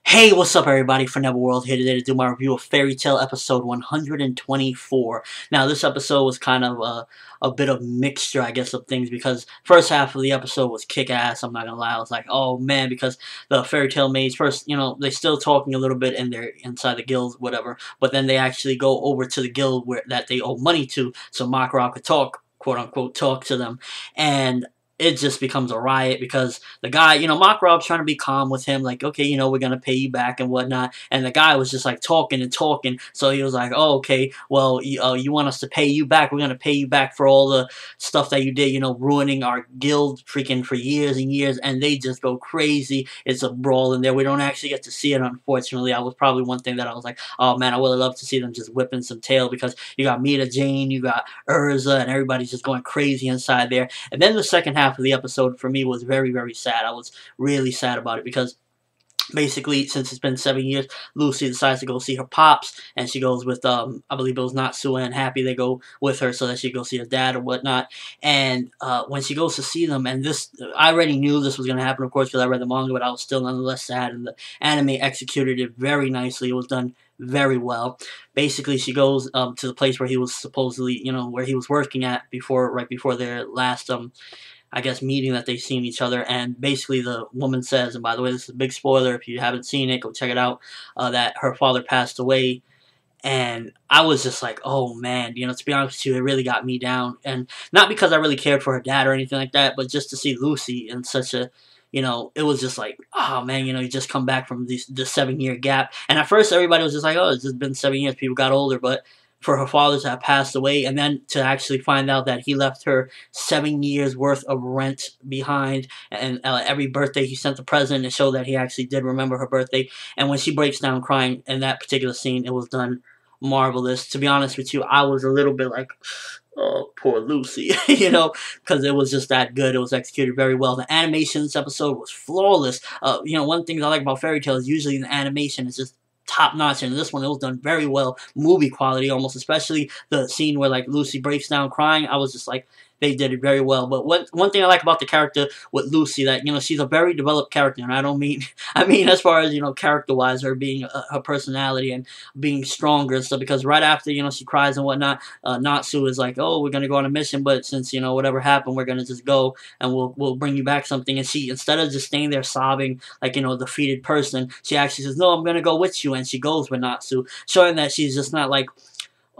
Hey, what's up everybody? ForneverWorld here today to do my review of Fairy Tail episode 124. Now, this episode was kind of a bit of mixture, I guess, of things because first half of the episode was kick-ass, I'm not gonna lie. I was like, oh man, because the Fairy Tail maids, first, they're still talking a little bit in their inside the guild, whatever, but then they actually go over to the guild that they owe money to, so Makara could talk, quote-unquote, talk to them, and it just becomes a riot because the guy, Makarob's trying to be calm with him, like, okay, we're going to pay you back and whatnot. And the guy was just like talking and talking. So he was like, oh, okay, well, you want us to pay you back? We're going to pay you back for all the stuff that you did, ruining our guild freaking for years and years. And they just go crazy. It's a brawl in there. We don't actually get to see it, unfortunately. I was probably one thing that I was like, oh man, I would have loved to see them just whipping some tail because you got Mita Jane, you got Urza, and everybody's just going crazy inside there. And then the second half of the episode for me was very, very sad. I was really sad about it because basically, since it's been 7 years, Lucy decides to go see her pops, and she goes with, I believe it was Natsu and Happy. They go with her so that she can go see her dad or whatnot. And when she goes to see them, and this, I already knew this was going to happen, of course, because I read the manga, but I was still nonetheless sad, and the anime executed it very nicely. It was done very well. Basically, she goes to the place where he was supposedly, where he was working at right before their last, I guess, meeting that they've seen each other, and basically the woman says, and by the way, this is a big spoiler, if you haven't seen it, go check it out, that her father passed away, and I was just like, oh man, to be honest with you, it really got me down, and not because I really cared for her dad or anything like that, but just to see Lucy in such a, it was just like, oh man, you just come back from this 7-year gap, and at first everybody was just like, oh, it's just been 7 years, people got older, but for her father to have passed away, and then to actually find out that he left her 7 years worth of rent behind, and every birthday he sent a present to show that he actually did remember her birthday. And when she breaks down crying in that particular scene, it was done marvelous. To be honest with you, I was a little bit like, oh, poor Lucy, because it was just that good. It was executed very well. The animation in this episode was flawless. One thing I like about Fairy Tail is usually the animation is just top notch, and this one it was done very well, movie quality almost, especially the scene where like Lucy breaks down crying. I was just like, they did it very well. But one thing I like about the character with Lucy, that she's a very developed character, and I don't mean I mean as far as character wise, her being her personality and being stronger and stuff, because right after she cries and whatnot, Natsu is like, oh, we're gonna go on a mission, but since whatever happened, we're gonna just go and we'll bring you back something. And she, instead of just staying there sobbing like a defeated person, she actually says, no, I'm gonna go with you, and she goes with Natsu, showing that she's just not like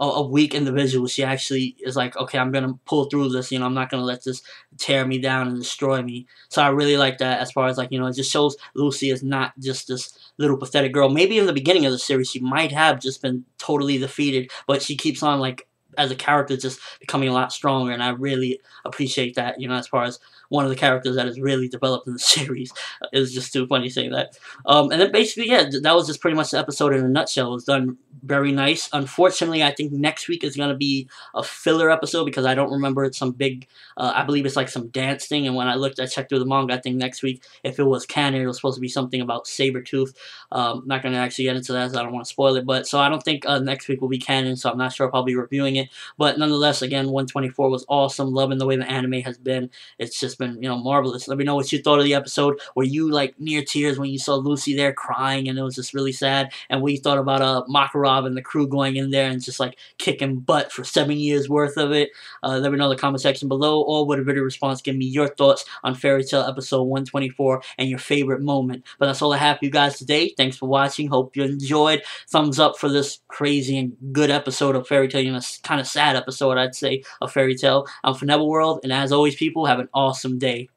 a weak individual. She actually is like, okay, I'm gonna pull through this. I'm not gonna let this tear me down and destroy me. So I really like that. As far as like, it just shows Lucy is not just this little pathetic girl. Maybe in the beginning of the series she might have just been totally defeated, but she keeps on, like, as a character, just becoming a lot stronger, and I really appreciate that, as far as one of the characters that is really developed in the series. It was just too funny saying that. And then basically, yeah, that was just pretty much the episode in a nutshell. It was done very nice. Unfortunately, I think next week is going to be a filler episode because I don't remember it's some big, I believe it's like some dance thing, and when I checked through the manga, I think next week, if it was canon, it was supposed to be something about Sabretooth. Not going to actually get into that, so I don't want to spoil it, but so I don't think next week will be canon, so I'm not sure if I'll be reviewing it, but nonetheless, again, 124 was awesome. Loving the way the anime has been. It's just been, marvelous. Let me know what you thought of the episode. Were you, like, near tears when you saw Lucy there crying and it was just really sad? And what you thought about Makarov and the crew going in there and just, like, kicking butt for 7 years worth of it? Let me know in the comment section below, or with a video response, give me your thoughts on Fairy Tail episode 124 and your favorite moment. But that's all I have for you guys today. Thanks for watching. Hope you enjoyed. Thumbs up for this crazy and good episode of Fairy Tail. Kind of sad episode, I'd say, of Fairy Tail. I'm ForneverWorld, and as always, people, have an awesome day.